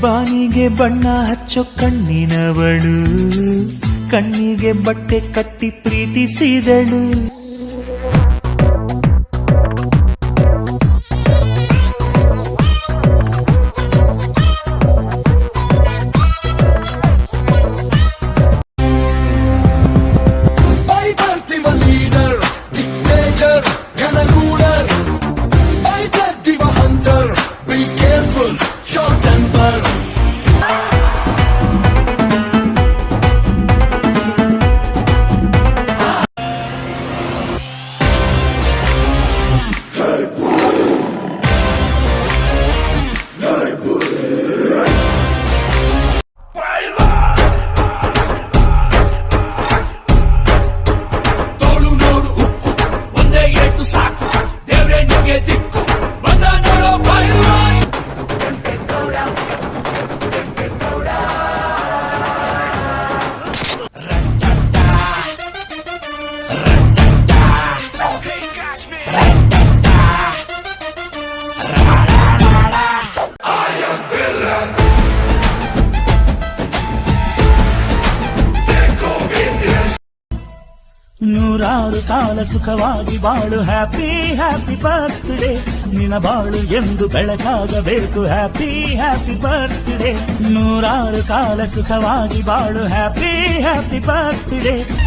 ಬಾನಿಗೆ ಬಣ್ಣ ಹಚ್ಚೋ ಕಣ್ಣಿನವಳು, ಕಣ್ಣಿಗೆ ಬಟ್ಟೆ ಕಟ್ಟಿ ಪ್ರೀತಿಸಿದಳು. ನೂರಾರು ಕಾಲ ಸುಖವಾಗಿ ಬಾಳು, ಹ್ಯಾಪಿ ಹ್ಯಾಪಿ ಬರ್ತ್ಡೇ. ನಿನ್ನ ಬಾಳು ಎಂದು ಬೆಳಕಾಗಬೇಕು, ಹ್ಯಾಪಿ ಹ್ಯಾಪಿ ಬರ್ತ್ಡೇ. ನೂರಾರು ಕಾಲ ಸುಖವಾಗಿ ಬಾಳು, ಹ್ಯಾಪಿ ಹ್ಯಾಪಿ ಬರ್ತ್ಡೇ.